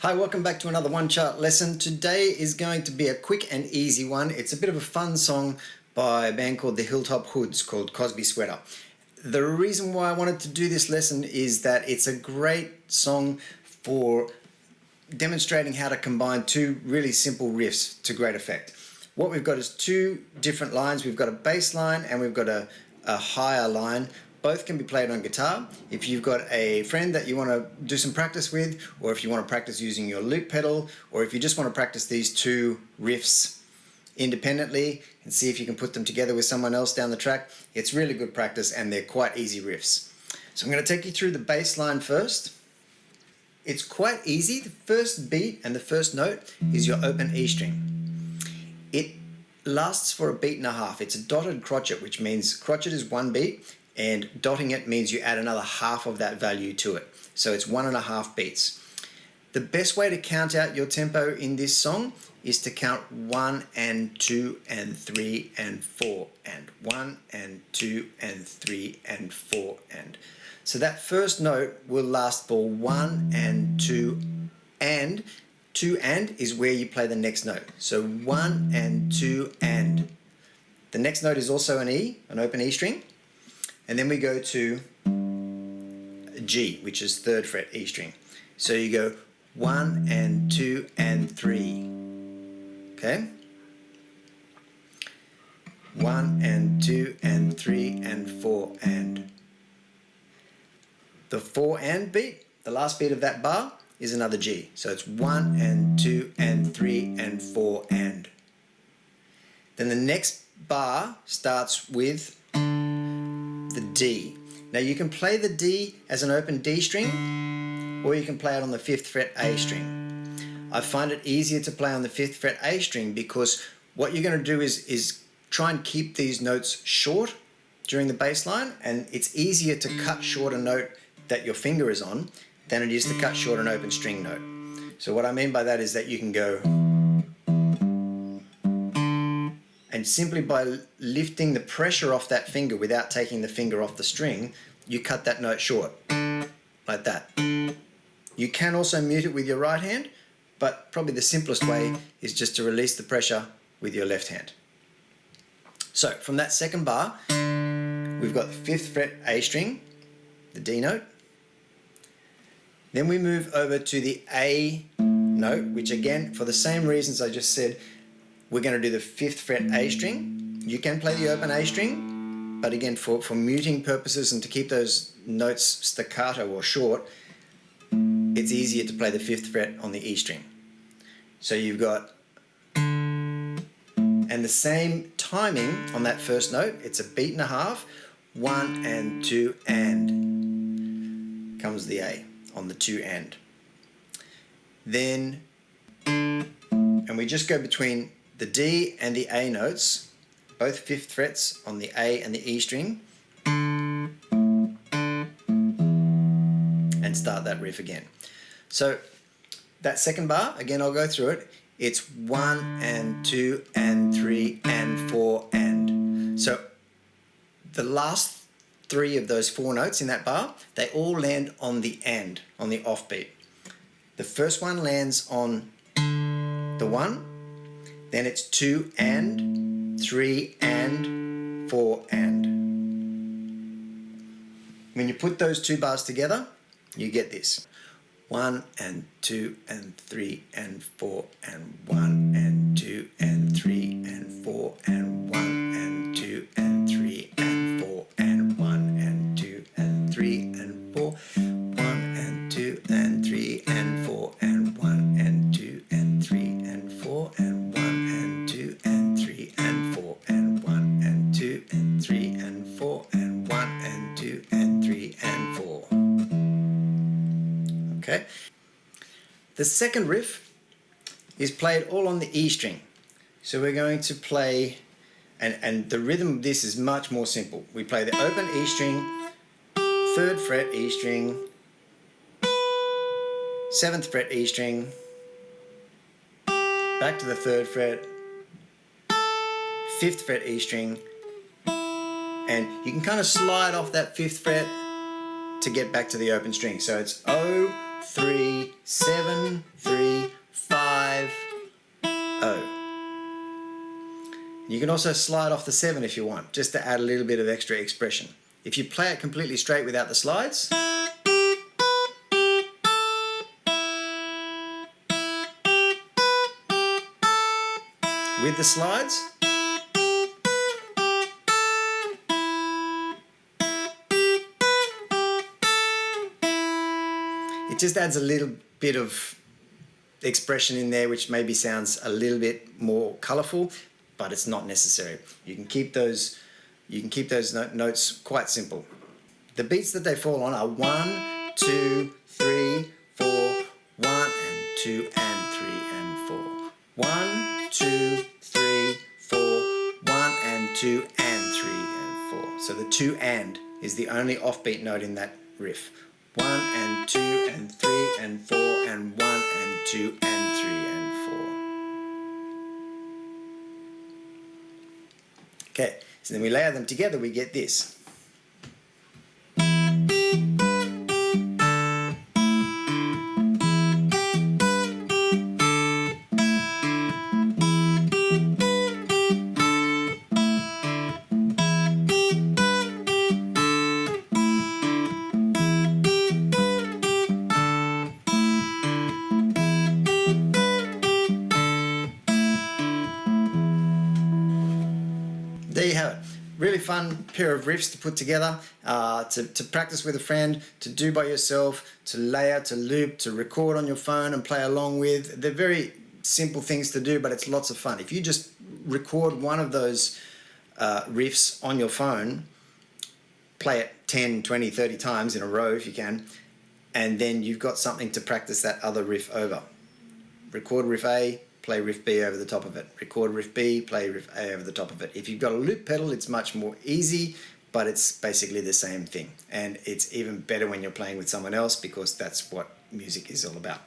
Hi, welcome back to another one chart lesson. Today is going to be a quick and easy one. It's a bit of a fun song by a band called the Hilltop Hoods called Cosby Sweater. The reason why I wanted to do this lesson is that it's a great song for demonstrating how to combine two really simple riffs to great effect. What we've got is two different lines. We've got a bass line and we've got a higher line. Both can be played on guitar. If you've got a friend that you want to do some practice with, or if you want to practice using your loop pedal, or if you just want to practice these two riffs independently and see if you can put them together with someone else down the track, it's really good practice and they're quite easy riffs. So I'm going to take you through the bass line first. It's quite easy. The first beat and the first note is your open E string. It lasts for a beat and a half. It's a dotted crotchet, which means crotchet is one beat, and dotting it means you add another half of that value to it. So it's 1.5 beats. The best way to count out your tempo in this song is to count 1 and 2 and 3 and 4 and 1 and 2 and 3 and 4 and. So that first note will last for 1 and 2 and. 2 and is where you play the next note. So 1 and 2 and. The next note is also an E, an open E string. And then we go to G, which is 3rd fret E string. So you go 1 and 2 and 3. Okay? 1 and 2 and 3 and 4 and. The 4 and beat, the last beat of that bar, is another G. So it's 1 and 2 and 3 and 4 and. Then the next bar starts with the D. Now you can play the D as an open D string, or you can play it on the 5th fret A string. I find it easier to play on the 5th fret A string because what you're going to do is try and keep these notes short during the bass line, and it's easier to cut short a note that your finger is on than it is to cut short an open string note. So what I mean by that is that you can go, and simply by lifting the pressure off that finger without taking the finger off the string, you cut that note short, like that. You can also mute it with your right hand, but probably the simplest way is just to release the pressure with your left hand. So from that second bar, we've got the 5th fret A string, the D note. Then we move over to the A note, which again, for the same reasons I just said, we're going to do the 5th fret A string. You can play the open A string, but again, for muting purposes and to keep those notes staccato or short, it's easier to play the 5th fret on the E string. So you've got, and the same timing on that first note, it's a beat and a half, 1 and 2 and, comes the A on the 2 and. Then, and we just go between the D and the A notes, both 5th frets on the A and the E string, and start that riff again. So that second bar, again I'll go through it, it's 1 and 2 and 3 and 4 and. So the last 3 of those 4 notes in that bar, they all land on the and, on the offbeat. The first one lands on the 1, then it's 2 and, 3 and, 4 and. When you put those 2 bars together, you get this. 1 and 2 and 3 and 4 and 1 and 2 and 3 and 4 and 1 and 2 and 3 and 4 and 1 and 2 and 3 and 4, 1 and 2 and 3 and 4 and 1 and 2 and 3 and 4 and 1 and 2 and 3 and 4 and 1 and 2 and 3 and 4 and 1 and 2 and 3 and 4. Okay. The second riff is played all on the E string. So we're going to play, and the rhythm of this is much more simple. We play the open E string, 3rd fret E string, 7th fret E string, back to the 3rd fret, 5th fret E string, and you can kind of slide off that 5th fret to get back to the open string. So it's O, 3, 7, 3, 5, O. You can also slide off the 7 if you want, just to add a little bit of extra expression. If you play it completely straight without the slides, with the slides, it just adds a little bit of expression in there, which maybe sounds a little bit more colourful, but it's not necessary. You can keep those notes quite simple. The beats that they fall on are 1, 2, 3, 4, 1 and 2 and 3 and 4. 1, 2, 3, 4, 1 and 2 and 3 and 4. So the 2 and is the only offbeat note in that riff. 1 and 2 and 3 and 4 and 1 and 2 and 3 and 4. Okay, so then we layer them together, we get this. There you have it. Really fun pair of riffs to put together, to practice with a friend, to do by yourself, to layer, to loop, to record on your phone and play along with. They're very simple things to do, but it's lots of fun. If you just record one of those riffs on your phone, play it 10, 20, 30 times in a row if you can, and then you've got something to practice that other riff over. Record riff A, play riff B over the top of it. Record riff B, play riff A over the top of it. If you've got a loop pedal, it's much more easy, but it's basically the same thing. And it's even better when you're playing with someone else, because that's what music is all about.